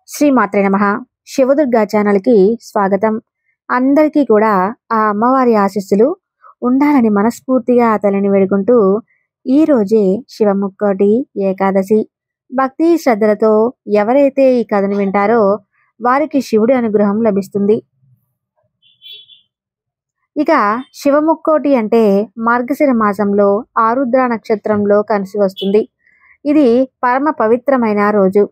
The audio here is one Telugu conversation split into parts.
శ్రీమాత్రే నమః. శివదుర్గా ఛానల్కి స్వాగతం. అందరికీ కూడా ఆ అమ్మవారి ఆశీస్సులు ఉండాలని మనస్ఫూర్తిగా ఆ తల్లిని వేడుకుంటూ ఈ రోజే శివముక్కోటి ఏకాదశి. భక్తి శ్రద్ధలతో ఎవరైతే ఈ కథను వింటారో వారికి శివుడి అనుగ్రహం లభిస్తుంది. ఇక శివముక్కోటి అంటే మార్గశిర మాసంలో ఆరుద్ర నక్షత్రంలో కలిసి వస్తుంది. ఇది పరమ పవిత్రమైన రోజు.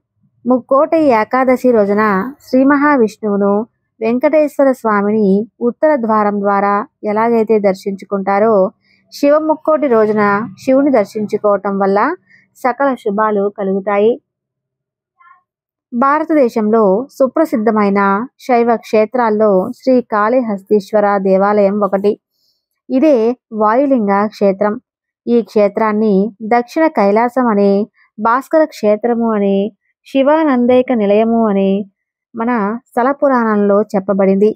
ముక్కోటి ఏకాదశి రోజున శ్రీ మహావిష్ణువును వెంకటేశ్వర స్వామిని ఉత్తర ద్వారం ద్వారా ఎలాగైతే దర్శించుకుంటారో శివముక్కోటి రోజున శివుని దర్శించుకోవటం వల్ల సకల శుభాలు కలుగుతాయి. భారతదేశంలో సుప్రసిద్ధమైన శైవ క్షేత్రాల్లో శ్రీ కాళహస్తీశ్వర దేవాలయం ఒకటి. ఇదే వాయులింగ క్షేత్రం. ఈ క్షేత్రాన్ని దక్షిణ కైలాసం అనే, భాస్కర క్షేత్రము అనే, శివానందైక నిలయము అనే మన స్థల పురాణంలో చెప్పబడింది.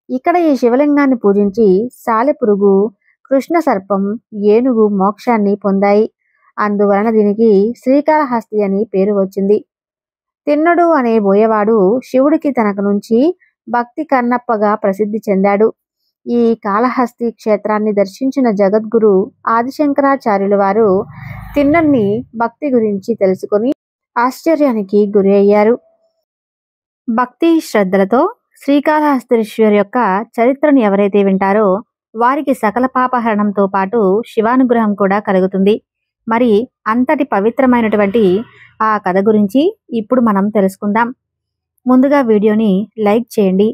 ఇక్కడ ఈ శివలింగాన్ని పూజించి సాలెపురుగు, కృష్ణ సర్పం, ఏనుగు మోక్షాన్ని పొందాయి. అందువలన దీనికి శ్రీకాళహస్తి అని పేరు వచ్చింది. తిన్నడు అనే బోయవాడు శివుడికి తనకు నుంచి భక్తి కన్నప్పగా ప్రసిద్ధి చెందాడు. ఈ కాళహస్తి క్షేత్రాన్ని దర్శించిన జగద్గురు ఆదిశంకరాచార్యుల వారు తిన్నన్ని భక్తి గురించి తెలుసుకొని ఆశ్చర్యానికి గురి అయ్యారు. భక్తి శ్రద్ధలతో శ్రీకాళహస్తీశ్వరు యొక్క చరిత్రను ఎవరైతే వింటారో వారికి సకల పాపహరణంతో పాటు శివానుగ్రహం కూడా కలుగుతుంది. మరి అంతటి పవిత్రమైనటువంటి ఆ కథ గురించి ఇప్పుడు మనం తెలుసుకుందాం. ముందుగా వీడియోని లైక్ చేయండి.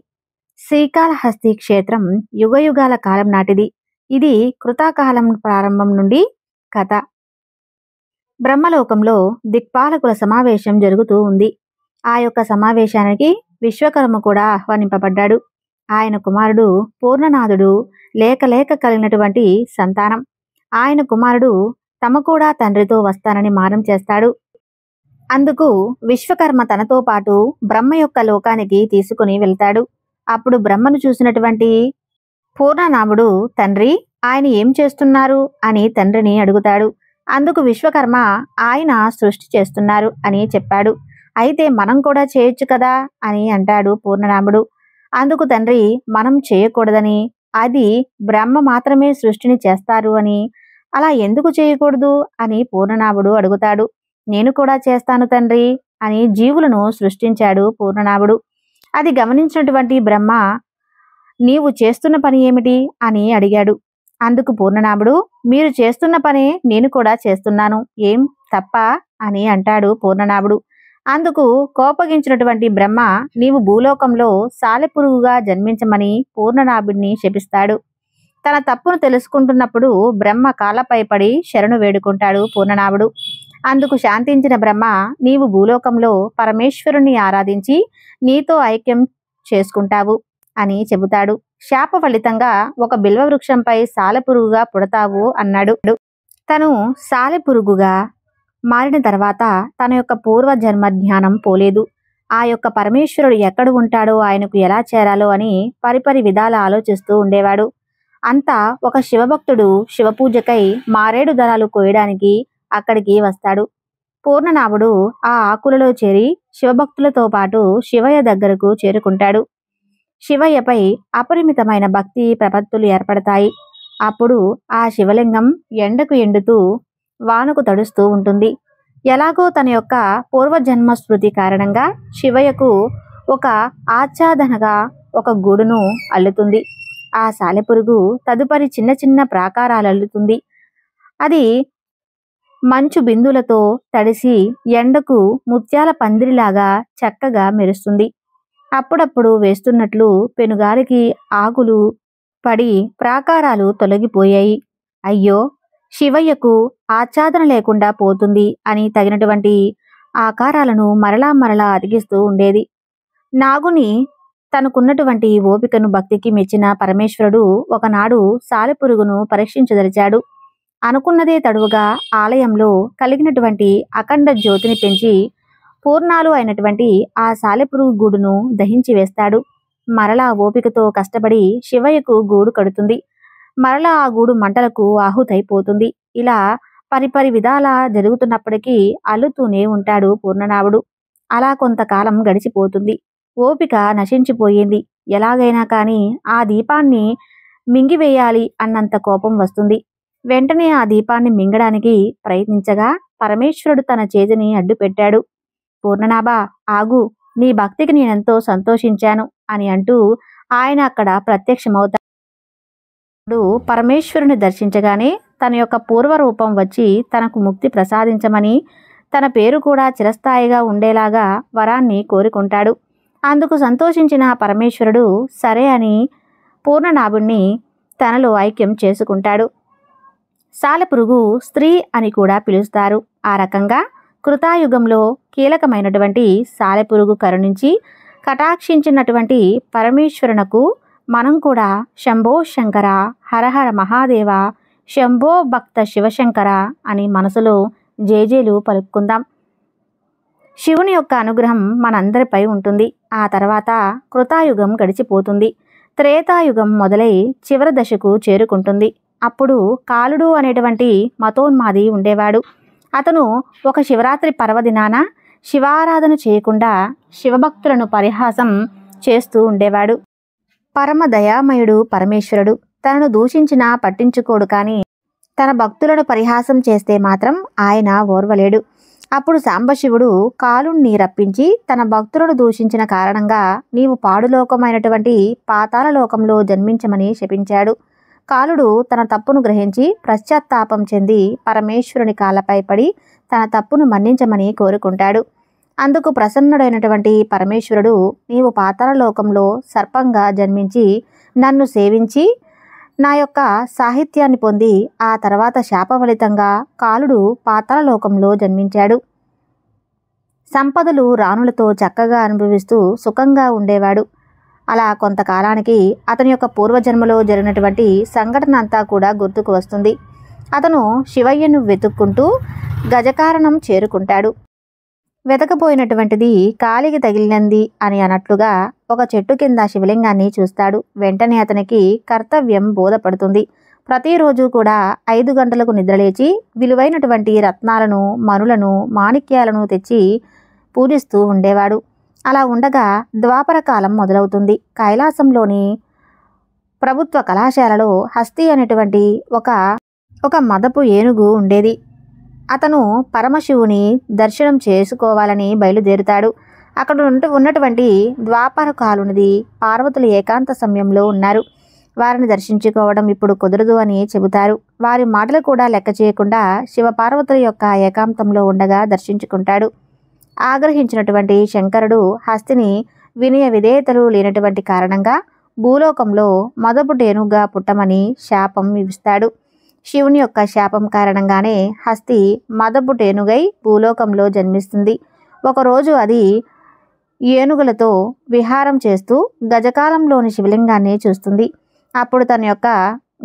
శ్రీకాళహస్తి క్షేత్రం యుగయుగాల కాలం నాటిది. ఇది కృతాకాలం ప్రారంభం నుండి కథ. బ్రహ్మలోకంలో దిక్పాలకుల సమావేశం జరుగుతూ ఉంది. ఆ యొక్క సమావేశానికి విశ్వకర్మ కూడా ఆహ్వానింపబడ్డాడు. ఆయన కుమారుడు పూర్ణనాథుడు లేక కలిగినటువంటి సంతానం. ఆయన కుమారుడు తమ కూడా తండ్రితో వస్తానని మారం చేస్తాడు. అందుకు విశ్వకర్మ తనతో పాటు బ్రహ్మ యొక్క లోకానికి తీసుకుని వెళ్తాడు. అప్పుడు బ్రహ్మను చూసినటువంటి పూర్ణనాభుడు, తండ్రి, ఆయన ఏం చేస్తున్నారు అని తండ్రిని అడుగుతాడు. అందుకు విశ్వకర్మ, ఆయన సృష్టి చేస్తున్నారు అని చెప్పాడు. అయితే మనం కూడా చేయొచ్చు కదా అని అంటాడు పూర్ణనాభుడు. అందుకు తండ్రి, మనం చేయకూడదని, అది బ్రహ్మ మాత్రమే సృష్టిని చేస్తారు అని, అలా ఎందుకు చేయకూడదు అని పూర్ణనాభుడు అడుగుతాడు. నేను కూడా చేస్తాను తండ్రి అని జీవులను సృష్టించాడు పూర్ణనాభుడు. అది గమనించినటువంటి బ్రహ్మ, నీవు చేస్తున్న పని ఏమిటి అని అడిగాడు. అందుకు పూర్ణనాభుడు, మీరు చేస్తున్న పనే నేను కూడా చేస్తున్నాను, ఏం తప్ప అని అంటాడు పూర్ణనాభుడు. అందుకు కోపగించినటువంటి బ్రహ్మ, నీవు భూలోకంలో సాలెపురుగుగా జన్మించమని పూర్ణనాభుడిని శపిస్తాడు. తన తప్పును తెలుసుకుంటున్నప్పుడు బ్రహ్మ కాళ్ళపై పడి శరణు వేడుకుంటాడు పూర్ణనాభుడు. అందుకు శాంతించిన బ్రహ్మ, నీవు భూలోకంలో పరమేశ్వరుని ఆరాధించి నీతో ఐక్యం చేసుకుంటావు అని చెబుతాడు. శాప ఫలితంగా ఒక బిల్వ వృక్షంపై సాలెపురుగుగా పుడతావు అన్నాడు. తను సాలెపురుగుగా మారిన తర్వాత తన యొక్క పూర్వజన్మ జ్ఞానం పోలేదు. ఆ యొక్క పరమేశ్వరుడు ఎక్కడ ఉంటాడో, ఆయనకు ఎలా చేరాలో అని పరిపరి విధాల ఆలోచిస్తూ ఉండేవాడు. అంతా ఒక శివభక్తుడు శివపూజకై మారేడు దళాలు కోయడానికి అక్కడికి వస్తాడు. పూర్ణనాభుడు ఆ ఆకులలో చేరి శివభక్తులతో పాటు శివయ్య దగ్గరకు చేరుకుంటాడు. శివయ్యపై అపరిమితమైన భక్తి ప్రపత్తులు ఏర్పడతాయి. అప్పుడు ఆ శివలింగం ఎండకు ఎండుతూ వానకు తడుస్తూ ఉంటుంది. ఎలాగో తన యొక్క పూర్వజన్మ స్మృతి కారణంగా శివయ్యకు ఒక ఆచ్ఛాదనగా ఒక గూడును అల్లుతుంది. ఆ సాలెపురుగు తదుపరి చిన్న చిన్న ప్రాకారాలు అల్లుతుంది. అది మంచు బిందులతో తడిసి ఎండకు ముత్యాల పందిరిలాగా చక్కగా మెరుస్తుంది. అప్పుడప్పుడు వేస్తున్నట్లు పెనుగాలికి ఆకులు పడి ప్రాకారాలు తొలగిపోయాయి. అయ్యో, శివయ్యకు ఆచ్ఛాదన లేకుండా పోతుంది అని తగినటువంటి ఆకారాలను మరలా మరలా అతికిస్తూ ఉండేది. నాగుని తనకున్నటువంటి ఓపికను భక్తికి మెచ్చిన పరమేశ్వరుడు ఒకనాడు సాలెపురుగును పరీక్షించదలిచాడు. అనుకున్నదే తడువుగా ఆలయంలో కలిగినటువంటి అఖండ జ్యోతిని పెంచి పూర్ణాలు అయినటువంటి ఆ సాలెపురుగు గూడును దహించి వేస్తాడు. మరలా ఓపికతో కష్టపడి శివయ్యకు గూడు కడుతుంది. మరలా ఆ గూడు మంటలకు ఆహుతైపోతుంది. ఇలా పరిపరి విధాలా జరుగుతున్నప్పటికీ అల్లుతూనే ఉంటాడు పూర్ణనాభుడు. అలా కొంతకాలం గడిచిపోతుంది. ఓపిక నశించిపోయింది. ఎలాగైనా కానీ ఆ దీపాన్ని మింగివేయాలి అన్నంత కోపం వస్తుంది. వెంటనే ఆ దీపాన్ని మింగడానికి ప్రయత్నించగా పరమేశ్వరుడు తన చేతిని అడ్డుపెట్టాడు. పూర్ణనాభా, ఆగు, నీ భక్తికి నేనెంతో సంతోషించాను అని అంటూ ఆయన అక్కడ ప్రత్యక్షమవుతాడు. పరమేశ్వరుని దర్శించగానే తన యొక్క పూర్వరూపం వచ్చి తనకు ముక్తి ప్రసాదించమని, తన పేరు కూడా చిరస్థాయిగా ఉండేలాగా వరాన్ని కోరుకుంటాడు. అందుకు సంతోషించిన పరమేశ్వరుడు సరే అని పూర్ణనాభుణ్ణి తనలో ఐక్యం చేసుకుంటాడు. సాలెపురుగు స్త్రీ అని కూడా పిలుస్తారు. ఆ రకంగా కృతాయుగంలో కీలకమైనటువంటి సాలెపురుగు కరుణించి కటాక్షించినటువంటి పరమేశ్వరునకు మనం కూడా శంభో శంకర, హరహర మహాదేవ, శంభో భక్త శివశంకర అని మనసులో జేజేలు పలుక్కుందాం. శివుని యొక్క అనుగ్రహం మనందరిపై ఉంటుంది. ఆ తర్వాత కృతాయుగం గడిచిపోతుంది. త్రేతాయుగం మొదలై చివరి దశకు చేరుకుంటుంది. అప్పుడు కాలుడు అనేటువంటి మతోన్మాది ఉండేవాడు. అతను ఒక శివరాత్రి పర్వదినాన శివారాధన చేయకుండా శివభక్తులను పరిహాసం చేస్తూ ఉండేవాడు. పరమ దయామయుడు పరమేశ్వరుడు తనను దూషించినా పట్టించుకోడు, కానీ తన భక్తులను పరిహాసం చేస్తే మాత్రం ఆయన ఓర్వలేడు. అప్పుడు సాంబశివుడు కాలుణ్ణి రప్పించి తన భక్తులను దూషించిన కారణంగా నీవు పాడులోకమైనటువంటి పాతాళ లోకంలో జన్మించమని శపించాడు. కాలుడు తన తప్పును గ్రహించి పశ్చాత్తాపం చెంది పరమేశ్వరుని కాళ్ళపై పడి తన తప్పును మన్నించమని కోరుకుంటాడు. అందుకు ప్రసన్నుడైనటువంటి పరమేశ్వరుడు నీవు పాతాళ లోకంలో సర్పంగా జన్మించి నన్ను సేవించి నా యొక్క సాహిత్యాన్ని పొంది ఆ తర్వాత శాప ఫలితంగా కాలుడు పాతాళ లోకంలో జన్మించాడు. సంపదలు రాణులతో చక్కగా అనుభవిస్తూ సుఖంగా ఉండేవాడు. అలా కొంతకాలానికి అతని యొక్క పూర్వజన్మలో జరిగినటువంటి సంఘటన అంతా కూడా గుర్తుకు వస్తుంది. అతను శివయ్యను వెతుక్కుంటూ గజకారణం చేరుకుంటాడు. వెతకపోయినటువంటిది కాలికి తగిలినంది అని అన్నట్లుగా ఒక చెట్టు కింద శివలింగాన్ని చూస్తాడు. వెంటనే అతనికి కర్తవ్యం బోధపడుతుంది. ప్రతిరోజు కూడా 5 గంటలకు నిద్రలేచి విలువైనటువంటి రత్నాలను, మణులను, మాణిక్యాలను తెచ్చి పూజిస్తూ ఉండేవాడు. అలా ఉండగా ద్వాపర కాలం మొదలవుతుంది. కైలాసంలోని ప్రభుత్వ కళాశాలలో హస్తి అనేటువంటి ఒక మదపు ఏనుగు ఉండేది. అతను పరమశివుని దర్శనం చేసుకోవాలని బయలుదేరుతాడు. అక్కడ ఉన్నటువంటి ద్వాపరకాలునిది పార్వతులు ఏకాంత సమయంలో ఉన్నారు. వారిని దర్శించుకోవడం ఇప్పుడు కుదరదు అని చెబుతారు. వారి మాటలు కూడా లెక్క చేయకుండా శివపార్వతుల యొక్క ఏకాంతంలో ఉండగా దర్శించుకుంటాడు. ఆగ్రహించినటువంటి శంకరుడు హస్తిని వినయ విధేయతలు లేనటువంటి కారణంగా భూలోకంలో మదపుటేనుగా పుట్టమని శాపం ఇస్తాడు. శివుని యొక్క శాపం కారణంగానే హస్తి మదపుటేనుగై భూలోకంలో జన్మిస్తుంది. ఒకరోజు అది ఏనుగులతో విహారం చేస్తూ గజకాలంలోని శివలింగాన్ని చూస్తుంది. అప్పుడు తన యొక్క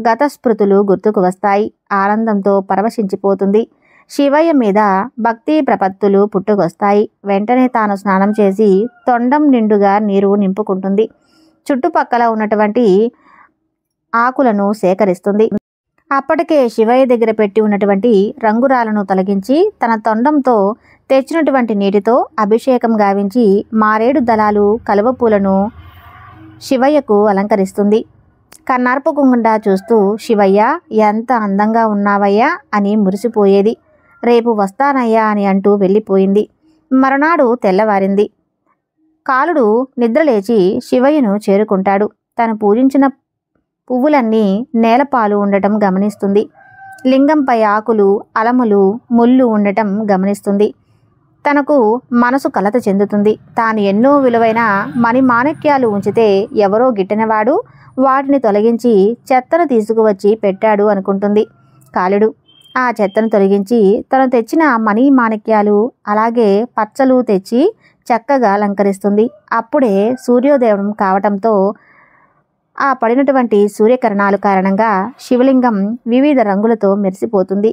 గత స్మృతులు గుర్తుకు వస్తాయి. ఆనందంతో పరవశించిపోతుంది. శివయ్య మీద భక్తి ప్రపత్తులు పుట్టుకొస్తాయి. వెంటనే తాను స్నానం చేసి తొండం నిండుగా నీరు నింపుకుంటుంది. చుట్టుపక్కల ఉన్నటువంటి ఆకులను సేకరిస్తుంది. అప్పటికే శివయ్య దగ్గర పెట్టి ఉన్నటువంటి రంగురాలను తొలగించి తన తొండంతో తెచ్చినటువంటి నీటితో అభిషేకం గావించి మారేడు దళాలు, కలువ పూలను శివయ్యకు అలంకరిస్తుంది. కన్నార్పకుండా చూస్తూ శివయ్య ఎంత అందంగా ఉన్నావయ్యా అని మురిసిపోయేది. రేపు వస్తానయ్యా అని అంటూ వెళ్ళిపోయింది. మరునాడు తెల్లవారింది. కాలుడు నిద్రలేచి శివయ్యను చేరుకుంటాడు. తను పూజించిన పువ్వులన్నీ నేలపాలు ఉండటం గమనిస్తుంది. లింగంపై ఆకులు, అలములు, ముళ్ళు ఉండటం గమనిస్తుంది. తనకు మనసు కలత చెందుతుంది. తాను ఎన్నో విలువైన మణిమాణిక్యాలు ఉంచితే ఎవరో గిట్టినవాడు వాటిని తొలగించి చెత్తను తీసుకువచ్చి పెట్టాడు అనుకుంటుంది. కాలుడు ఆ చెత్తను తొలగించి తను తెచ్చిన మణిమాణిక్యాలు అలాగే పచ్చలు తెచ్చి చక్కగా అలంకరిస్తుంది. అప్పుడే సూర్యోదయం కావటంతో ఆ పడినటువంటి సూర్యకిరణాలు కారణంగా శివలింగం వివిధ రంగులతో మెరిసిపోతుంది.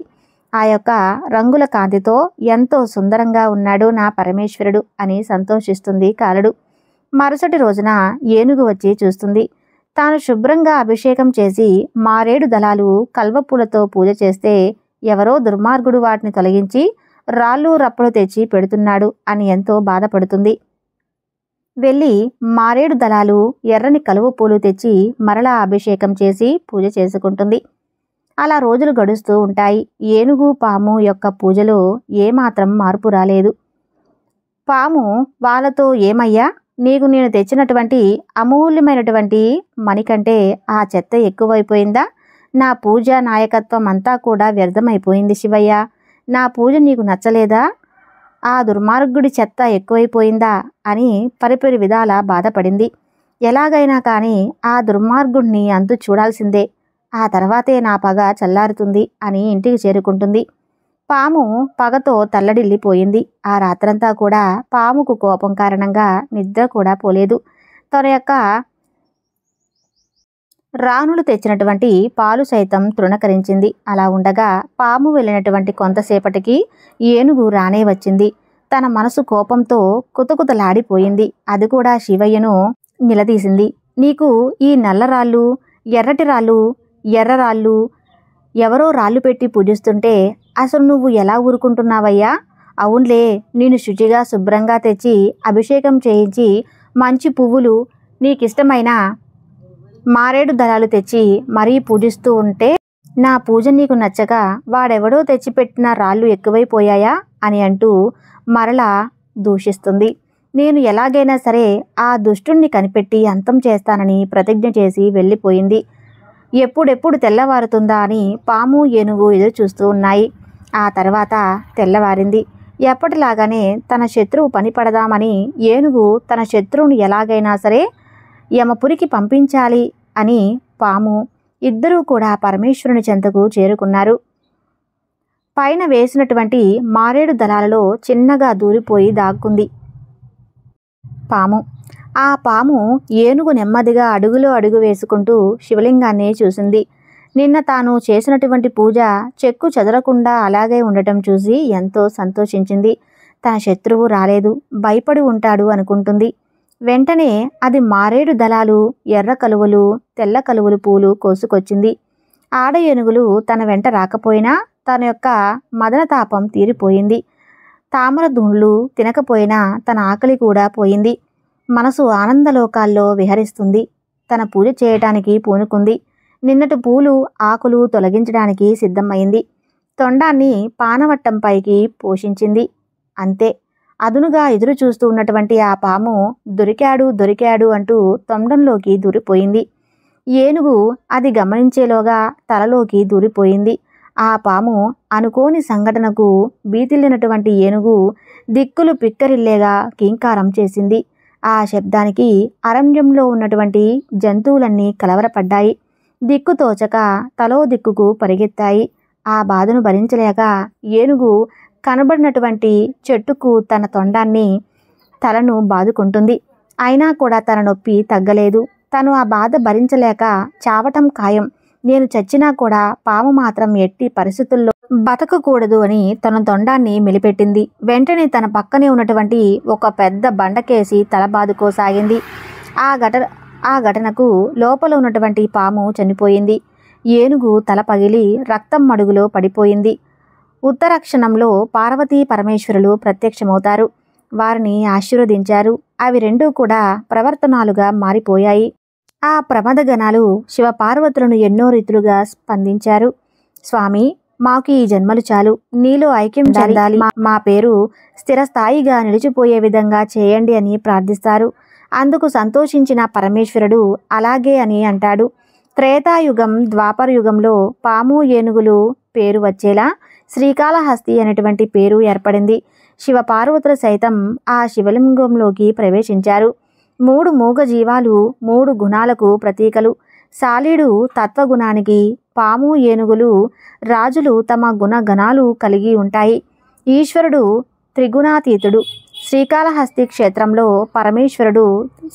ఆ యొక్క రంగుల కాంతితో ఎంతో సుందరంగా ఉన్నాడు నా పరమేశ్వరుడు అని సంతోషిస్తుంది కాలుడు. మరుసటి రోజున ఏనుగు వచ్చి చూస్తుంది. తాను శుభ్రంగా అభిషేకం చేసి మారేడు దళాలు, కల్వపూలతో పూజ చేస్తే ఎవరో దుర్మార్గుడు వాటిని తొలగించి రాళ్ళు రప్పలు తెచ్చి పెడుతున్నాడు అని ఎంతో బాధపడుతుంది. వెళ్ళి మారేడు దళాలు, ఎర్రని కలువ పూలు తెచ్చి మరలా అభిషేకం చేసి పూజ చేసుకుంటుంది. అలా రోజులు గడుస్తూ ఉంటాయి. ఏనుగు పాము యొక్క పూజలో ఏమాత్రం మార్పు రాలేదు. పాము వాళ్ళతో, ఏమయ్యా, నీకు నేను తెచ్చినటువంటి అమూల్యమైనటువంటి మణి కంటే ఆ చెత్త ఎక్కువైపోయిందా? నా పూజ నాయకత్వం అంతా కూడా వ్యర్థమైపోయింది శివయ్య. నా పూజ నీకు నచ్చలేదా? ఆ దుర్మార్గుడి చెత్త ఎక్కువైపోయిందా అని పరిపరి విధాల బాధపడింది. ఎలాగైనా కానీ ఆ దుర్మార్గుడిని అంతు చూడాల్సిందే, ఆ తర్వాతే నా పగ చల్లారుతుంది అని ఇంటికి చేరుకుంటుంది. పాము పగతో తల్లడిల్లిపోయింది. ఆ రాత్రంతా కూడా పాముకు కోపం కారణంగా నిద్ర కూడా పోలేదు. తన యొక్క రాణులు తెచ్చినటువంటి పాలు సైతం తృణకరించింది. అలా ఉండగా పాము వెళ్ళినటువంటి కొంతసేపటికి ఏనుగు రానే వచ్చింది. తన మనసు కోపంతో కుతకుతలాడిపోయింది. అది కూడా శివయ్యను నిలదీసింది. నీకు ఈ నల్లరాళ్ళు, ఎర్రటి రాళ్ళు, ఎర్రరాళ్ళు ఎవరో రాళ్ళు పెట్టి పూజిస్తుంటే అసలు నువ్వు ఎలా ఊరుకుంటున్నావయ్యా? అవునులే, నేను శుచిగా శుభ్రంగా తెచ్చి అభిషేకం చేయించి మంచి పువ్వులు, నీకిష్టమైన మారేడు దళాలు తెచ్చి మరీ పూజిస్తూ ఉంటే నా పూజ నీకు నచ్చక వాడెవడో తెచ్చిపెట్టిన రాళ్ళు ఎక్కువైపోయాయా అని అంటూ మరలా దూషిస్తుంది. నేను ఎలాగైనా సరే ఆ దుష్టుణ్ణి కనిపెట్టి అంతం చేస్తానని ప్రతిజ్ఞ చేసి వెళ్ళిపోయింది. ఎప్పుడెప్పుడు తెల్లవారుతుందా అని పాము, ఏనుగు ఎదురు చూస్తూ ఉన్నాయి. ఆ తర్వాత తెల్లవారింది. ఎప్పటిలాగానే తన శత్రువు పని పడదామని ఏనుగు తన శత్రువుని ఎలాగైనా సరే యమపురికి పంపించాలి అని పాము ఇద్దరూ కూడా పరమేశ్వరుని చెంతకు చేరుకున్నారు. పైన వేసినటువంటి మారేడు దళాలలో చిన్నగా దూరిపోయి దాక్కుంది పాము. ఆ పాము ఏనుగు నెమ్మదిగా అడుగులో అడుగు వేసుకుంటూ శివలింగాన్ని చూసింది. నిన్న తాను చేసినటువంటి పూజ చెక్కు చెదరకుండా అలాగే ఉండటం చూసి ఎంతో సంతోషించింది. తన శత్రువు రాలేదు, భయపడి ఉంటాడు అనుకుంటుంది. వెంటనే అది మారేడు దళాలు, ఎర్ర కలువలు, తెల్ల కలువలు పూలు కోసుకొచ్చింది. ఆడ ఏనుగులు తన వెంట రాకపోయినా తన యొక్క మదనతాపం తీరిపోయింది. తామర దుండ్లు తినకపోయినా తన ఆకలి కూడా పోయింది. మనసు ఆనందలోకాల్లో విహరిస్తుంది. తన పూజ చేయటానికి పూనుకుంది. నిన్నటి పూలు, ఆకులు తొలగించడానికి సిద్ధమైంది. తొండాన్ని పానవట్టంపైకి పోషించింది. అంతే, అదునుగా ఎదురు చూస్తూ ఉన్నటువంటి ఆ పాము దొరికాడు దొరికాడు అంటూ తొండంలోకి దూరిపోయింది. ఏనుగు అది గమనించేలోగా తలలోకి దూరిపోయింది. ఆ పాము అనుకోని సంఘటనకు బీతిల్లినటువంటి ఏనుగు దిక్కులు పిక్కరిల్లేగా కీంకారం చేసింది. ఆ శబ్దానికి అరణ్యంలో ఉన్నటువంటి జంతువులన్నీ కలవరపడ్డాయి. దిక్కుతోచక తలో దిక్కుకు పరిగెత్తాయి. ఆ బాధను భరించలేక ఏనుగు కనబడినటువంటి చెట్టుకు తన తొండాన్ని, తలను బాదుకుంటుంది. అయినా కూడా తన నొప్పి తగ్గలేదు. తను ఆ బాధ భరించలేక చావటం ఖాయం, నేను చచ్చినా కూడా పాము మాత్రం ఎట్టి పరిస్థితుల్లో బతకకూడదు అని తన తొండాన్ని మెలిపెట్టింది. వెంటనే తన పక్కనే ఉన్నటువంటి ఒక పెద్ద బండకేసి తల బాదుకోసాగింది. ఆ ఘటనకు లోపల ఉన్నటువంటి పాము చనిపోయింది. ఏనుగు తల పగిలి రక్తం మడుగులో పడిపోయింది. ఉత్తరక్షణంలో పార్వతీ పరమేశ్వరులు ప్రత్యక్షమవుతారు. వారిని ఆశీర్వదించారు. అవి రెండూ కూడా ప్రవర్తనాలుగా మారిపోయాయి. ఆ ప్రమదగణాలు శివపార్వతులను ఎన్నో రీతులుగా స్పందించారు. స్వామి, మాకు ఈ జన్మలు చాలు, నీలో ఐక్యం చెందాలి, మా పేరు స్థిరస్థాయిగా నిలిచిపోయే విధంగా చేయండి అని ప్రార్థిస్తారు. అందుకు సంతోషించిన పరమేశ్వరుడు అలాగే అని అంటాడు. త్రేతాయుగం, ద్వాపర యుగంలో పాము, ఏనుగులు పేరు వచ్చేలా శ్రీకాళహస్తి అనేటువంటి పేరు ఏర్పడింది. శివపార్వతులు సైతం ఆ శివలింగంలోకి ప్రవేశించారు. 3 మూగ జీవాలు 3 గుణాలకు ప్రతీకలు. సాలీడు తత్వగుణానికి, పాము, ఏనుగులు రాజులు తమ గుణగణాలు కలిగి ఉంటాయి. ఈశ్వరుడు త్రిగుణాతీతుడు. శ్రీకాళహస్తి క్షేత్రంలో పరమేశ్వరుడు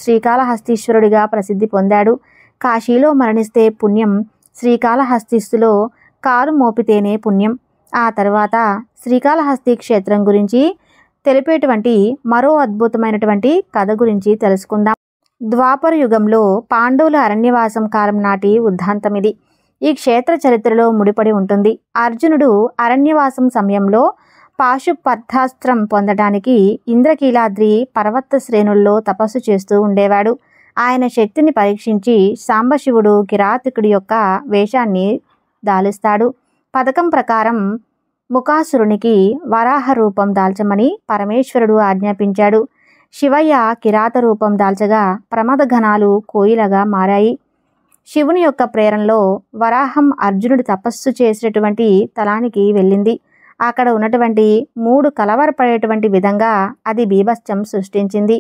శ్రీకాళహస్తీశ్వరుడిగా ప్రసిద్ధి పొందాడు. కాశీలో మరణిస్తే పుణ్యం, శ్రీకాళహస్తిలో కారు మోపితేనే పుణ్యం. ఆ తర్వాత శ్రీకాళహస్తి క్షేత్రం గురించి తెలిపేటువంటి మరో అద్భుతమైనటువంటి కథ గురించి తెలుసుకుందాం. ద్వాపర యుగంలో పాండవుల అరణ్యవాసం కాలం నాటి వృత్తాంతం ఇది. ఈ క్షేత్ర చరిత్రలో ముడిపడి ఉంటుంది. అర్జునుడు అరణ్యవాసం సమయంలో పాశుపతాస్త్రం పొందడానికి ఇంద్రకీలాద్రి పర్వత శ్రేణుల్లో తపస్సు చేస్తూ ఉండేవాడు. ఆయన శక్తిని పరీక్షించి సాంబశివుడు కిరాతకుడి యొక్క వేషాన్ని దాలుస్తాడు. పథకం ప్రకారం ముకాసురునికి వరాహ రూపం దాల్చమని పరమేశ్వరుడు ఆజ్ఞాపించాడు. శివయ్య కిరాత రూపం దాల్చగా ప్రమదఘనాలు కోయిలగా మారాయి. శివుని యొక్క ప్రేరణలో వరాహం అర్జునుడు తపస్సు చేసినటువంటి తలానికి వెళ్ళింది. అక్కడ ఉన్నటువంటి 3 కలవరపడేటువంటి విధంగా అది బీభత్సం సృష్టించింది.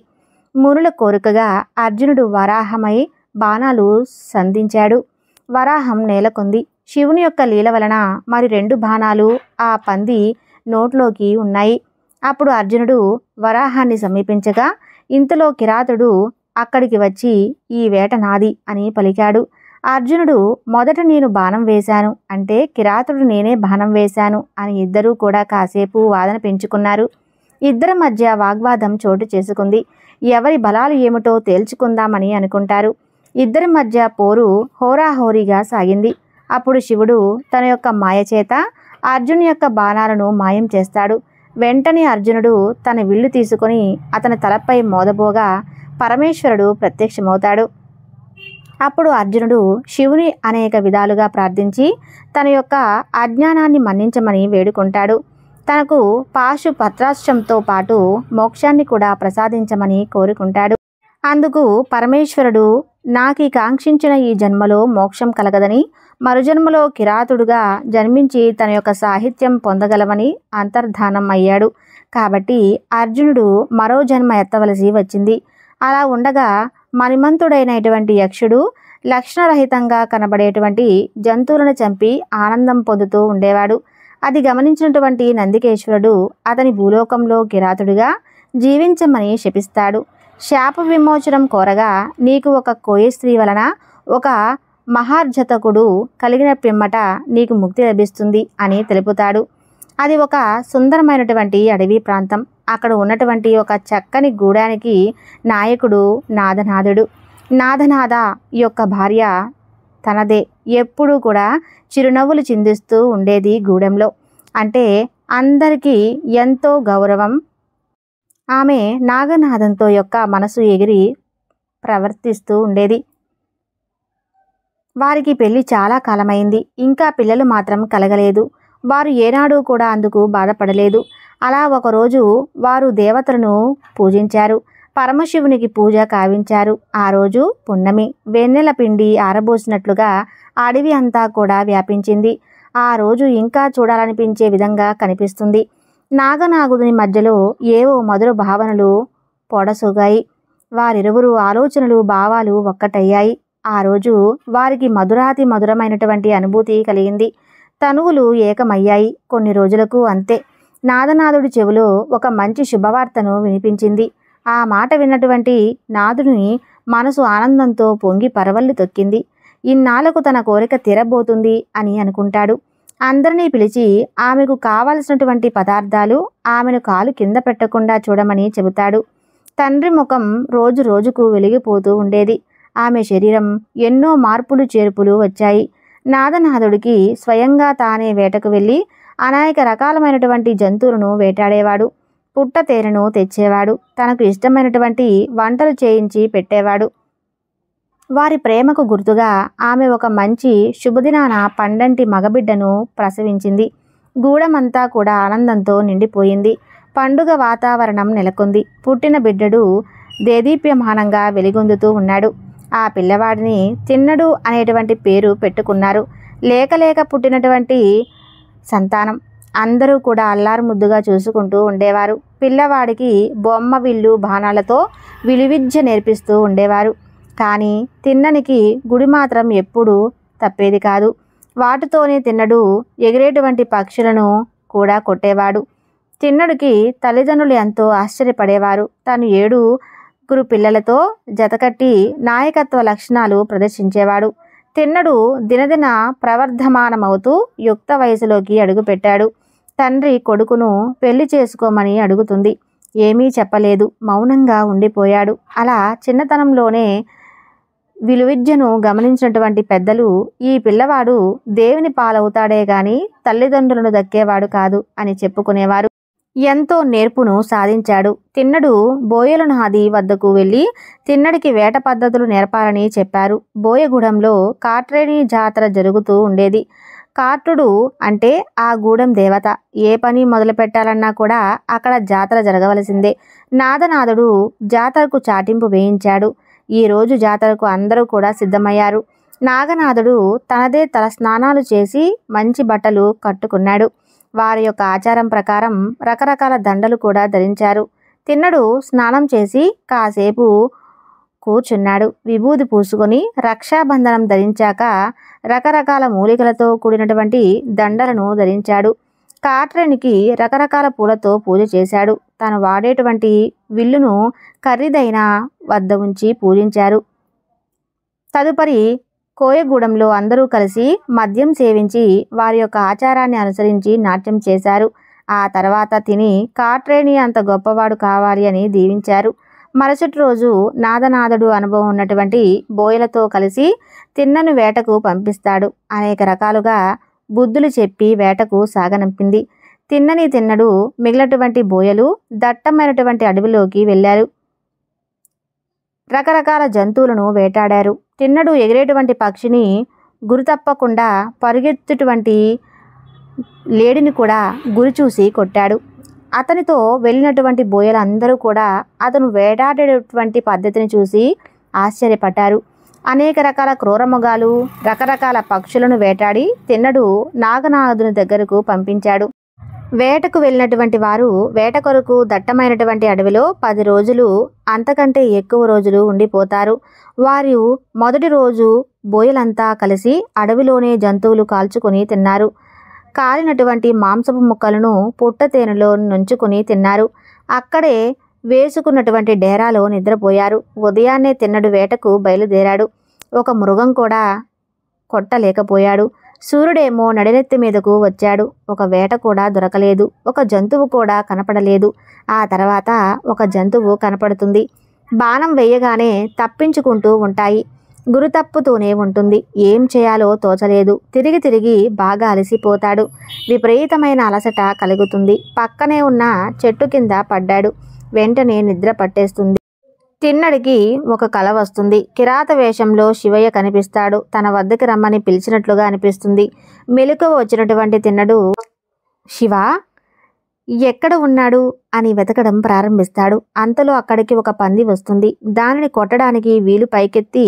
మునుల కోరికగా అర్జునుడు వరాహమై బాణాలు సంధించాడు. వరాహం నేలకొంది. శివుని యొక్క లీల వలన మరి 2 బాణాలు ఆ పంది నోట్లోకి ఉన్నాయి. అప్పుడు అర్జునుడు వరాహాన్ని సమీపించగా ఇంతలో కిరాతుడు అక్కడికి వచ్చి ఈ వేట నాది అని పలికాడు. అర్జునుడు మొదట నేను బాణం వేశాను అంటే కిరాతుడు నేనే బాణం వేశాను అని ఇద్దరూ కూడా కాసేపు వాదన పెంచుకున్నారు. ఇద్దరి మధ్య వాగ్వాదం చోటు చేసుకుంది. ఎవరి బలాలు ఏమిటో తేల్చుకుందామని అనుకుంటారు. ఇద్దరి మధ్య పోరు హోరాహోరీగా సాగింది. అప్పుడు శివుడు తన యొక్క మాయ చేత అర్జును యొక్క బాణాలను మాయం చేస్తాడు. వెంటనే అర్జునుడు తన విల్లు తీసుకొని అతని తలపై మోదబోగా పరమేశ్వరుడు ప్రత్యక్షమవుతాడు. అప్పుడు అర్జునుడు శివుని అనేక విధాలుగా ప్రార్థించి తన యొక్క అజ్ఞానాన్ని మన్నించమని వేడుకుంటాడు. తనకు పాశుపత్రాస్త్రంతో పాటు మోక్షాన్ని కూడా ప్రసాదించమని కోరుకుంటాడు. అందుకు పరమేశ్వరుడు నాకీ కాంక్షించిన ఈ జన్మలో మోక్షం కలగదని, మరుజన్మలో కిరాతుడుగా జన్మించి తన యొక్క సాహిత్యం పొందగలవని అంతర్ధానం అయ్యాడు. కాబట్టి అర్జునుడు మరో జన్మ ఎత్తవలసి వచ్చింది. అలా ఉండగా మణిమంతుడైనటువంటి యక్షుడు లక్షణరహితంగా కనబడేటువంటి జంతువులను చంపి ఆనందం పొందుతూ ఉండేవాడు. అది గమనించినటువంటి నందికేశ్వరుడు అతని భూలోకంలో కిరాతుడిగా జీవించమని శపిస్తాడు. శాప విమోచనం కోరగా నీకు ఒక కోయ స్త్రీ వలన ఒక మహార్జతకుడు కలిగిన పిమ్మట నీకు ముక్తి లభిస్తుంది అని తెలుపుతాడు. అది ఒక సుందరమైనటువంటి అడవి ప్రాంతం. అక్కడ ఉన్నటువంటి ఒక చక్కని గూడానికి నాయకుడు నాదనాథుడు. నాదనాథ యొక్క భార్య తనదే. ఎప్పుడూ కూడా చిరునవ్వులు చిందిస్తూ ఉండేది గూడెంలో. అంటే అందరికీ ఎంతో గౌరవం. ఆమె నాగనాథంతో యొక్క మనసు ఎగిరి ప్రవర్తిస్తూ ఉండేది. వారికి పెళ్లి చాలా కాలమైంది. ఇంకా పిల్లలు మాత్రం కలగలేదు. వారు ఏనాడు కూడా అందుకు బాధపడలేదు. అలా ఒకరోజు వారు దేవతలను పూజించారు. పరమశివునికి పూజ కావించారు. ఆ రోజు పున్నమి. వెన్నెల పిండి ఆరబోసినట్లుగా అడవి అంతా కూడా వ్యాపించింది. ఆ రోజు ఇంకా చూడాలనిపించే విధంగా కనిపిస్తుంది. నాగనాగుని మధ్యలో ఏవో మధుర భావనలు పొడసొగాయి. వారిరువురు ఆలోచనలు భావాలు ఒక్కటయ్యాయి. ఆ రోజు వారికి మధురాతి మధురమైనటువంటి అనుభూతి కలిగింది. తనువులు ఏకమయ్యాయి. కొన్ని రోజులకు అంతే. నాదనాథుడి చెవిలో ఒక మంచి శుభవార్తను వినిపించింది. ఆ మాట విన్నటువంటి నాదుని మనసు ఆనందంతో పొంగి పరవళ్ళు తొక్కింది. ఇన్నాళ్లకు తన కోరిక తీరబోతుంది అని అనుకుంటాడు. అందరినీ పిలిచి ఆమెకు కావలసినటువంటి పదార్థాలు ఆమెను కాలు కింద పెట్టకుండా చూడమని చెబుతాడు. తండ్రి ముఖం రోజు రోజుకు వెలిగిపోతూ ఉండేది. ఆమె శరీరం ఎన్నో మార్పులు చేర్పులు వచ్చాయి. నాదనాథుడికి స్వయంగా తానే వేటకు వెళ్ళి అనేక రకాలమైనటువంటి జంతువులను వేటాడేవాడు. పుట్ట తేనెను తెచ్చేవాడు. తనకు ఇష్టమైనటువంటి వంటలు చేయించి పెట్టేవాడు. వారి ప్రేమకు గుర్తుగా ఆమె ఒక మంచి శుభదినాన పండంటి మగబిడ్డను ప్రసవించింది. గూడమంతా కూడా ఆనందంతో నిండిపోయింది. పండుగ వాతావరణం నెలకొంది. పుట్టిన బిడ్డడు దేదీప్యమానంగా వెలిగొందుతూ ఉన్నాడు. ఆ పిల్లవాడిని తిన్నడు అనేటువంటి పేరు పెట్టుకున్నారు. లేక పుట్టినటువంటి సంతానం. అందరూ కూడా అల్లారు ముద్దుగా చూసుకుంటూ ఉండేవారు. పిల్లవాడికి బొమ్మ విల్లు బాణాలతో విలువిద్య నేర్పిస్తూ ఉండేవారు. కానీ తిన్ననికి గుడి మాత్రం ఎప్పుడూ తప్పేది కాదు. వాటితోనే తిన్నడు ఎగిరేటువంటి పక్షులను కూడా కొట్టేవాడు. తిన్నడికి తల్లిదండ్రులు ఎంతో ఆశ్చర్యపడేవారు. తను 7 పిల్లలతో జతకట్టి నాయకత్వ లక్షణాలు ప్రదర్శించేవాడు. తిన్నడు దినదిన ప్రవర్ధమానమవుతూ యుక్త వయసులోకి అడుగుపెట్టాడు. తండ్రి కొడుకును పెళ్లి చేసుకోమని అడుగుతుంది. ఏమీ చెప్పలేదు. మౌనంగా ఉండిపోయాడు. అలా చిన్నతనంలోనే విలువిద్యను గమనించినటువంటి పెద్దలు ఈ పిల్లవాడు దేవుని పాలవుతాడే గాని తల్లిదండ్రులను దక్కేవాడు కాదు అని చెప్పుకునేవారు. ఎంతో నేర్పును సాధించాడు. తిన్నడు బోయలనాది వద్దకు వెళ్ళి తిన్నడికి వేట పద్ధతులు నేర్పాలని చెప్పారు. బోయగూడెంలో కాట్రేని జాతర జరుగుతూ ఉండేది. కార్టుడు అంటే ఆ గూడెం దేవత. ఏ పని మొదలు పెట్టాలన్నా కూడా అక్కడ జాతర జరగవలసిందే. నాదనాథుడు జాతరకు చాటింపు వేయించాడు. ఈ రోజు జాతరకు అందరూ కూడా సిద్ధమయ్యారు. నాగనాథుడు తనదే తల స్నానాలు చేసి మంచి బట్టలు కట్టుకున్నాడు. వారి యొక్క ఆచారం ప్రకారం రకరకాల దండలు కూడా ధరించారు. తిన్నడు స్నానం చేసి కాసేపు కూర్చున్నాడు. విభూది పూసుకొని రక్షాబంధనం ధరించాక రకరకాల మూలికలతో కూడినటువంటి దండలను ధరించాడు. కాట్రేనికి రకరకాల పూలతో పూజ చేశాడు. తాను వాడేటువంటి విల్లును ఖరీదైన వద్ద ఉంచి పూజించారు. తదుపరి కోయగూడెంలో అందరూ కలిసి మద్యం సేవించి వారి యొక్క ఆచారాన్ని అనుసరించి నాట్యం చేశారు. ఆ తర్వాత తిని కాట్రేని అంత గొప్పవాడు కావాలి అని దీవించారు. మరుసటి రోజు నాదనాథుడు అనుభవం ఉన్నటువంటి బోయలతో కలిసి తిన్నను వేటకు పంపిస్తాడు. అనేక రకాలుగా బుద్ధులు చెప్పి వేటకు సాగనంపింది. తిన్నడు మిగిలినటువంటి బోయలు దట్టమైనటువంటి అడవిలోకి వెళ్ళారు. రకరకాల జంతువులను వేటాడారు. తిన్నడు ఎగిరేటువంటి పక్షిని గురితప్పకుండా పరుగెత్తుటువంటి లేడిని కూడా గురి చూసి కొట్టాడు. అతనితో వెళ్ళినటువంటి బోయలందరూ కూడా అతను వేటాడేటువంటి పద్ధతిని చూసి ఆశ్చర్యపడ్డారు. అనేక రకాల క్రూరమృగాలు రకరకాల పక్షులను వేటాడి తిన్నడు నాగనాథుని దగ్గరకు పంపించాడు. వేటకు వెళ్ళినటువంటి వారు వేట కొరకు దట్టమైనటువంటి అడవిలో 10 రోజులు అంతకంటే ఎక్కువ రోజులు ఉండిపోతారు. వారు మొదటి రోజు బోయలంతా కలిసి అడవిలోనే జంతువులు కాల్చుకొని తిన్నారు. కాలినటువంటి మాంసపు ముక్కలను పుట్టతేనెలో నుంచుకొని తిన్నారు. అక్కడే వేసుకున్నటువంటి డేరాలో నిద్రపోయారు. ఉదయాన్నే తిన్నడు వేటకు బయలుదేరాడు. ఒక మృగం కూడా కొట్టలేకపోయాడు. సూర్యుడేమో నడినెత్తి మీదకు వచ్చాడు. ఒక వేట కూడా దొరకలేదు. ఒక జంతువు కూడా కనపడలేదు. ఆ తర్వాత ఒక జంతువు కనపడుతుంది. బాణం వేయగానే తప్పించుకుంటూ ఉంటాయి. గురి తప్పుతూనే ఉంటుంది. ఏం చేయాలో తోచలేదు. తిరిగి బాగా అలసిపోతాడు. విపరీతమైన అలసట కలుగుతుంది. పక్కనే ఉన్న చెట్టు కింద పడ్డాడు. వెంటనే నిద్ర పట్టేస్తుంది. తిన్నడికి ఒక కల వస్తుంది. కిరాత వేషంలో శివయ్య కనిపిస్తాడు. తన వద్దకు రమ్మని పిలిచినట్లుగా అనిపిస్తుంది. మెలకువ వచ్చినటువంటి తిన్నడు శివ ఎక్కడ ఉన్నాడు అని వెతకడం ప్రారంభిస్తాడు. అంతలో అక్కడికి ఒక పంది వస్తుంది. దానిని కొట్టడానికి వీలు పైకెత్తి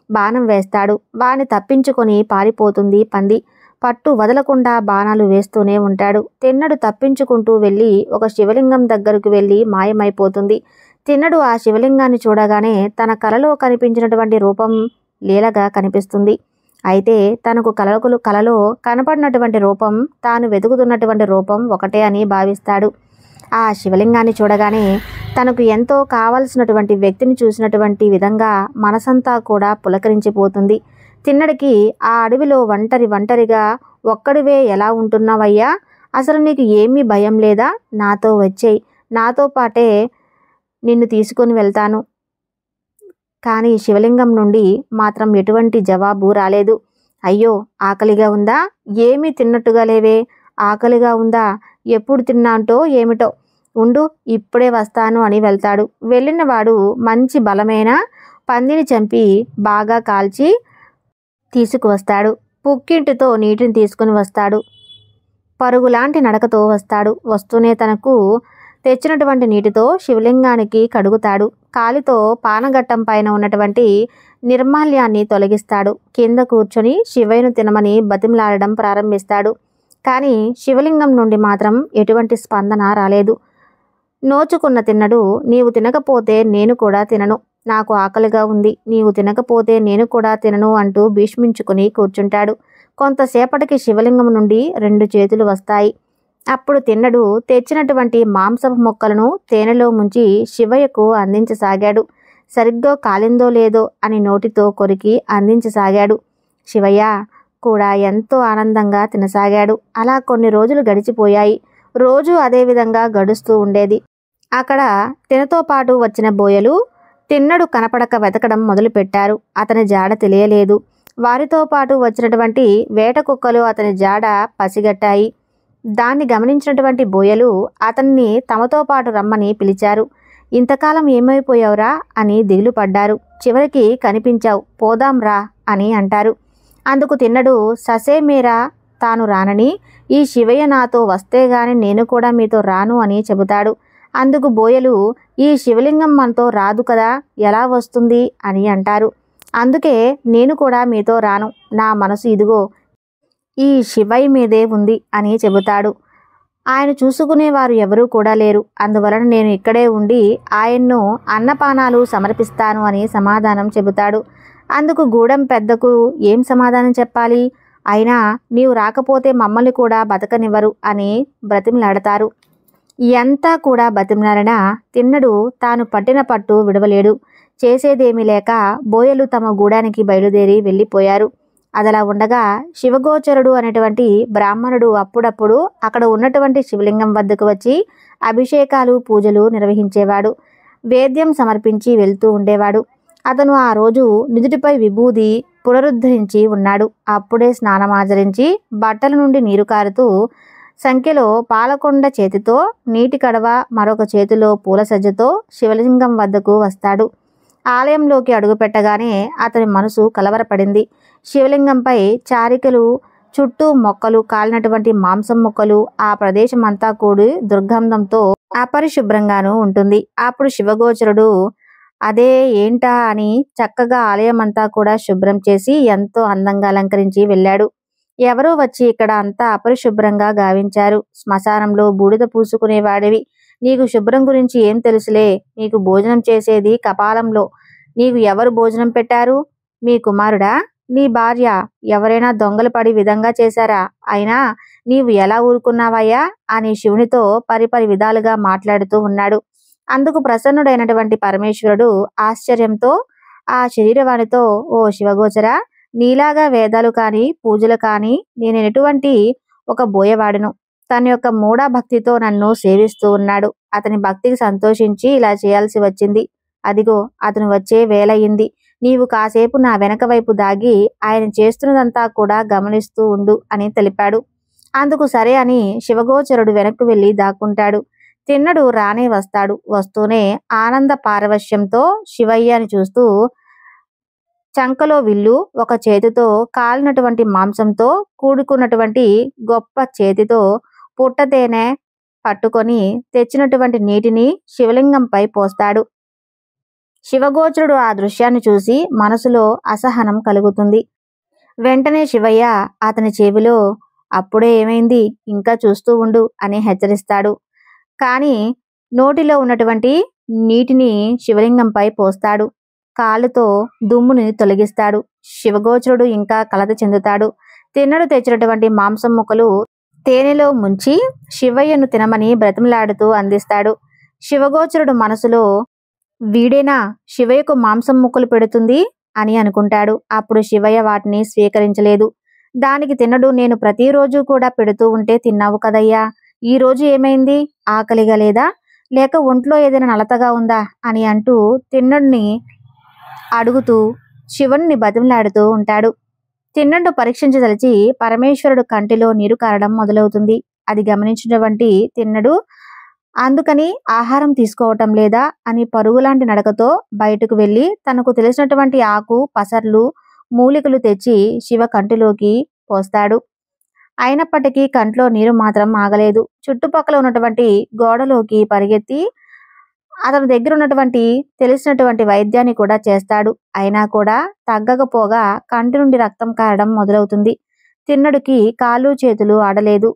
బాణం వేస్తాడు. వాని తప్పించుకొని పారిపోతుంది పంది. పట్టు వదలకుండా బాణాలు వేస్తూనే ఉంటాడు. తిన్నడు తప్పించుకుంటూ వెళ్ళి ఒక శివలింగం దగ్గరకు వెళ్ళి మాయమైపోతుంది. తిన్నడు ఆ శివలింగాన్ని చూడగానే తన కలలో కనిపించినటువంటి రూపం లీలగా కనిపిస్తుంది. అయితే తనకు కలలో కనపడినటువంటి రూపం తాను వెతుకుతున్నటువంటి రూపం ఒకటే అని భావిస్తాడు. ఆ శివలింగాన్ని చూడగానే తనకు ఎంతో కావలసినటువంటి వ్యక్తిని చూసినటువంటి విధంగా మనసంతా కూడా పులకరించిపోతుంది. తిన్నడికి ఆ అడవిలో ఒంటరిగా ఒక్కడివే ఎలా ఉంటున్నావయ్యా? అసలు నీకు ఏమీ భయం లేదా? నాతో వచ్చేయి. నాతో పాటే నిన్ను తీసుకొని వెళ్తాను. కానీ శివలింగం నుండి మాత్రం ఎటువంటి జవాబు రాలేదు. అయ్యో, ఆకలిగా ఉందా? ఏమీ తిన్నట్టుగా లేవే. ఆకలిగా ఉందా? ఎప్పుడు తిన్నాంటో ఏమిటో. ఉండు, ఇప్పుడే వస్తాను అని వెళ్తాడు. వెళ్ళినవాడు మంచి బలమైన పందిని చంపి బాగా కాల్చి తీసుకువస్తాడు. పుక్కింటితో నీటిని తీసుకుని వస్తాడు. పరుగులాంటి నడకతో వస్తాడు. వస్తూనే తనకు తెచ్చినటువంటి నీటితో శివలింగానికి కడుగుతాడు. కాలితో పానగట్టం పైన ఉన్నటువంటి నిర్మాల్యాన్ని తొలగిస్తాడు. కింద కూర్చొని శివయ్యను తినమని బతిమలాడడం ప్రారంభిస్తాడు. కానీ శివలింగం నుండి మాత్రం ఎటువంటి స్పందన రాలేదు. నోచుకున్న తిన్నడు, నీవు తినకపోతే నేను కూడా తినను. నాకు ఆకలిగా ఉంది. నీవు తినకపోతే నేను కూడా తినను అంటూ భీష్మించుకుని కూర్చుంటాడు. కొంతసేపటికి శివలింగం నుండి 2 చేతులు వస్తాయి. అప్పుడు తిన్నడు తెచ్చినటువంటి మాంసపు ముక్కలను తేనెలో ముంచి శివయ్యకు అందించసాగాడు. సరిగ్గా కాలిందో లేదో అని నోటితో కొరికి అందించసాగాడు. శివయ్య కూడా ఎంతో ఆనందంగా తినసాగాడు. అలా కొన్ని రోజులు గడిచిపోయాయి. రోజు అదేవిధంగా గడుస్తూ ఉండేది. అక్కడ తినతో పాటు వచ్చిన బోయలు తిన్నడు కనపడక వెతకడం మొదలుపెట్టారు. అతని జాడ తెలియలేదు. వారితో పాటు వచ్చినటువంటి వేట కుక్కలు అతని జాడ పసిగట్టాయి. దాన్ని గమనించినటువంటి బోయలు అతన్ని తమతో పాటు రమ్మని పిలిచారు. ఇంతకాలం ఏమైపోయావురా అని దిగులు పడ్డారు. చివరికి కనిపించావు, పోదాం రా అని అంటారు. అందుకు తిన్నడు ససేమేరా తాను రానని, ఈ శివయ్య నాతో వస్తే గాని నేను కూడా మీతో రాను అని చెబుతాడు. అందుకు బోయలు ఈ శివలింగం మనతో రాదు కదా, ఎలా వస్తుంది అని అంటారు. అందుకే నేను కూడా మీతో రాను, నా మనసు ఇదిగో ఈ శివయ్య మీదే ఉంది అని చెబుతాడు. ఆయన చూసుకునేవారు ఎవరూ కూడా లేరు, అందువలన నేను ఇక్కడే ఉండి ఆయన్ను అన్నపానాలు సమర్పిస్తాను అని సమాధానం చెబుతాడు. అందుకు గూడెం పెద్దకు ఏం సమాధానం చెప్పాలి? అయినా నీవు రాకపోతే మమ్మల్ని కూడా బతకనివ్వరు అని బ్రతిమలాడతారు. ఎంతా కూడా బతిమలాడినా తిన్నడు తాను పట్టిన పట్టు విడవలేడు. చేసేదేమీ లేక బోయలు తమ గూడానికి బయలుదేరి వెళ్ళిపోయారు. అదలా ఉండగా శివగోచరుడు అనేటువంటి బ్రాహ్మణుడు అప్పుడప్పుడు అక్కడ ఉన్నటువంటి శివలింగం వద్దకు వచ్చి అభిషేకాలు పూజలు నిర్వహించేవాడు. వేద్యం సమర్పించి వెళ్తూ ఉండేవాడు. అతను ఆ రోజు నుదుటిపై విభూది పునరుద్ధరించి ఉన్నాడు. అప్పుడే స్నానమాచరించి బట్టల నుండి నీరు కారుతూ సంఖ్యలో పాలకొండ చేతితో నీటి కడవ, మరొక చేతిలో పూల సజ్జతో శివలింగం వద్దకు వస్తాడు. ఆలయంలోకి అడుగుపెట్టగానే అతని మనసు కలవరపడింది. శివలింగంపై చారికలు, చుట్టూ మొక్కలు, కాలినటువంటి మాంసం ముక్కలు, ఆ ప్రదేశం అంతా కూడి దుర్గంధంతో అపరిశుభ్రంగానూ ఉంటుంది. అప్పుడు శివగోచరుడు అదే ఏంటా అని చక్కగా ఆలయం అంతా కూడా శుభ్రం చేసి ఎంతో అందంగా అలంకరించి వెళ్ళాడు. ఎవరో వచ్చి ఇక్కడ అంతా అపరిశుభ్రంగా గావించారు, శ్మశానంలో బూడిద పూసుకునేవాడివి, నీకు శుభ్రం గురించి ఏం తెలుసులే, నీకు భోజనం చేసేది కపాలంలో, నీకు ఎవరు భోజనం పెట్టారు? మీ కుమారుడా, నీ భార్య? ఎవరైనా దొంగలు పడి విధంగా చేశారా? అయినా నీవు ఎలా ఊరుకున్నావయ్యా అని శివునితో పరిపరి విధాలుగా మాట్లాడుతూ ఉన్నాడు. అందుకు ప్రసన్నుడైనటువంటి పరమేశ్వరుడు ఆశ్చర్యంతో ఆ శరీరవాణితో, ఓ శివగోచర, నీలాగా వేదాలు కాని పూజలు కాని నేను ఎటువంటి ఒక బోయవాడును. తన యొక్క మూఢ భక్తితో నన్ను సేవిస్తూ ఉన్నాడు. అతని భక్తికి సంతోషించి ఇలా చేయాల్సి వచ్చింది. అదిగో అతను వచ్చే వేలయ్యింది. నీవు కాసేపు నా వెనక వైపు దాగి ఆయన చేస్తున్నదంతా కూడా గమనిస్తూ ఉండు అని తెలిపాడు. అందుకు సరే అని శివగోచరుడు వెనక్కు వెళ్ళి దాక్కుంటాడు. తిన్నడు రానే వస్తాడు. వస్తూనే ఆనంద పారవశ్యంతో శివయ్యని చూస్తూ చంకలో విల్లు, ఒక చేతితో కాలినటువంటి మాంసంతో కూడుకున్నటువంటి గొప్ప చేతితో పుట్టతేనె పట్టుకొని తెచ్చినటువంటి నీటిని శివలింగంపై పోస్తాడు. శివగోచరుడు ఆ దృశ్యాన్ని చూసి మనసులో అసహనం కలుగుతుంది. వెంటనే శివయ్య అతని చెవిలో, అప్పుడే ఏమైంది, ఇంకా చూస్తూ ఉండు అని హెచ్చరిస్తాడు. కానీ నోటిలో ఉన్నటువంటి నీటిని శివలింగంపై పోస్తాడు. కాళ్ళతో దుమ్ముని తొలగిస్తాడు. శివగోచరుడు ఇంకా కలత చెందుతాడు. తిన్నడు తెచ్చినటువంటి మాంసం ముక్కలు తేనెలో ముంచి శివయ్యను తినమని బ్రతిమలాడుతూ అందిస్తాడు. శివగోచరుడు మనసులో, వీడేనా శివయ్యకు మాంసం ముక్కలు పెడుతుంది అని అనుకుంటాడు. అప్పుడు శివయ్య వాటిని స్వీకరించలేదు. దానికి తిన్నడు, నేను ప్రతిరోజు కూడా పెడుతూ ఉంటే తిన్నావు కదయ్యా, ఈ రోజు ఏమైంది, ఆకలిగా లేదా, లేక ఒంట్లో ఏదైనా నలతగా ఉందా అని అంటూ తిన్నడిని అడుగుతూ శివుణ్ణి బతిమలాడుతూ ఉంటాడు. తిన్నడు పరీక్షించదలిచి పరమేశ్వరుడు కంటిలో నీరు కారడం మొదలవుతుంది. అది గమనించినటువంటి తిన్నడు అందుకని ఆహారం తీసుకోవటం లేదా అని పరుగులాంటి నడకతో బయటకు వెళ్ళి తనకు తెలిసినటువంటి ఆకు, పసర్లు, మూలికలు తెచ్చి శివ కంటిలోకి పోస్తాడు. అయినప్పటికీ కంట్లో నీరు మాత్రం ఆగలేదు. చుట్టుపక్కల ఉన్నటువంటి గోడలోకి పరిగెత్తి అతని దగ్గర ఉన్నటువంటి తెలిసినటువంటి వైద్యాన్ని కూడా చేస్తాడు. అయినా కూడా తగ్గకపోగా కంటి నుండి రక్తం కారడం మొదలవుతుంది. తిన్నడికి కాళ్ళు చేతులు ఆడలేదు.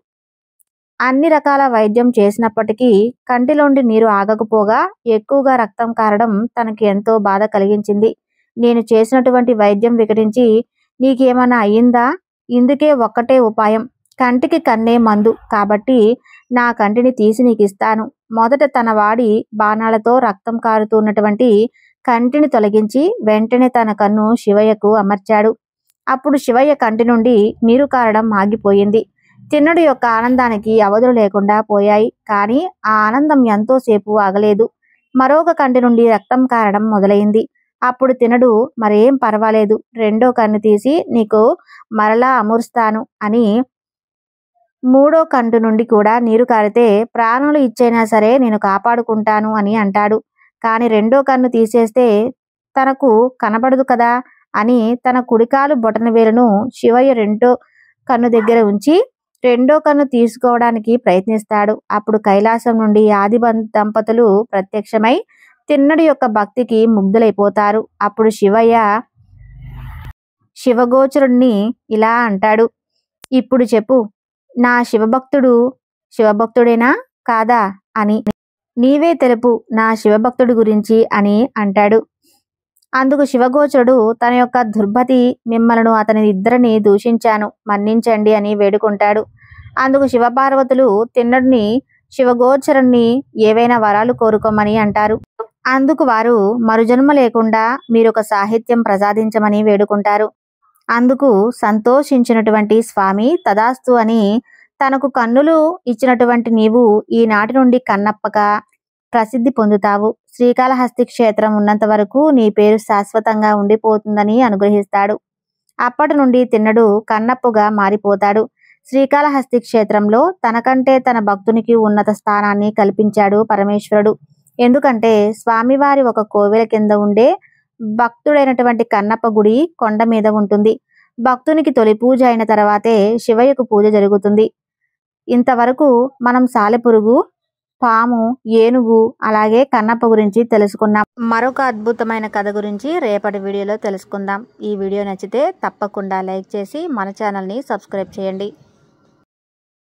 అన్ని రకాల వైద్యం చేసినప్పటికీ కంటిలోండి నీరు ఆగకపోగా ఎక్కువగా రక్తం కారడం తనకి ఎంతో బాధ కలిగించింది. నేను చేసినటువంటి వైద్యం వికటించి నీకేమైనా అయ్యిందా? ఇందుకే ఒక్కటే ఉపాయం, కంటికి కన్నే మందు, కాబట్టి నా కంటిని తీసి నీకు ఇస్తాను. మొదట తన వాడి బాణాలతో రక్తం కారుతున్నటువంటి కంటిని తొలగించి వెంటనే తన కన్ను శివయ్యకు అమర్చాడు. అప్పుడు శివయ్య కంటి నుండి నీరు కారడం ఆగిపోయింది. తిన్నడు యొక్క ఆనందానికి అవధులు లేకుండా పోయాయి. కానీ ఆ ఆనందం ఎంతోసేపు ఆగలేదు. మరొక కంటి నుండి రక్తం కారడం మొదలైంది. అప్పుడు తినడు, మరేం పర్వాలేదు, రెండో కన్ను తీసి నీకు మరలా అమరుస్తాను అని మూడో కంటి నుండి కూడా నీరు కారితే ప్రాణాలు ఇచ్చైనా సరే నేను కాపాడుకుంటాను అని అంటాడు. కానీ రెండో కన్ను తీసేస్తే తనకు కనబడదు కదా అని తన కుడికాలు బొటనవేలును శివయ్య రెండో కన్ను దగ్గర ఉంచి రెండో కన్ను తీసుకోవడానికి ప్రయత్నిస్తాడు. అప్పుడు కైలాసం నుండి ఆది దంపతులు ప్రత్యక్షమై తిన్నడి యొక్క భక్తికి ముగ్ధులైపోతారు. అప్పుడు శివయ్య శివగోచరుణ్ణి ఇలా అంటాడు, ఇప్పుడు చెప్పు, నా శివభక్తుడేనా కాదా అని నీవే తెలుపు నా శివభక్తుడి గురించి అని అంటాడు. అందుకు శివగోచరుడు తన యొక్క దుర్మతి మిమ్మలను అతని ఇద్దరిని దూషించాను, మన్నించండి అని వేడుకుంటాడు. అందుకు శివపార్వతులు తిన్నడిని శివగోచరుణ్ణి ఏవైనా వరాలు కోరుకోమని అంటారు. అందుకు వారు మరుజన్మ లేకుండా మీరొక సాహిత్యం ప్రసాదించమని వేడుకుంటారు. అందుకు సంతోషించినటువంటి స్వామి తదాస్తు అని తనకు కన్నులు ఇచ్చినటువంటి నీవు ఈనాటి నుండి కన్నప్పగా ప్రసిద్ధి పొందుతావు. శ్రీకాళహస్తి క్షేత్రం ఉన్నంత వరకు నీ పేరు శాశ్వతంగా ఉండిపోతుందని అనుగ్రహిస్తాడు. అప్పటి నుండి తిన్నడు కన్నప్పగా మారిపోతాడు. శ్రీకాళహస్తి క్షేత్రంలో తనకంటే తన భక్తునికి ఉన్నత స్థానాన్ని కల్పించాడు పరమేశ్వరుడు. ఎందుకంటే స్వామివారి ఒక కోవెల కింద ఉండే భక్తుడైనటువంటి కన్నప్ప గుడి కొండ మీద ఉంటుంది. భక్తునికి తొలి పూజ అయిన తర్వాతే శివయ్యకు పూజ జరుగుతుంది. ఇంతవరకు మనం సాలెపురుగు, పాము, ఏనుగు అలాగే కన్నప్ప గురించి తెలుసుకున్నాం. మరొక అద్భుతమైన కథ గురించి రేపటి వీడియోలో తెలుసుకుందాం. ఈ వీడియో నచ్చితే తప్పకుండా లైక్ చేసి మన ఛానల్ని సబ్స్క్రైబ్ చేయండి.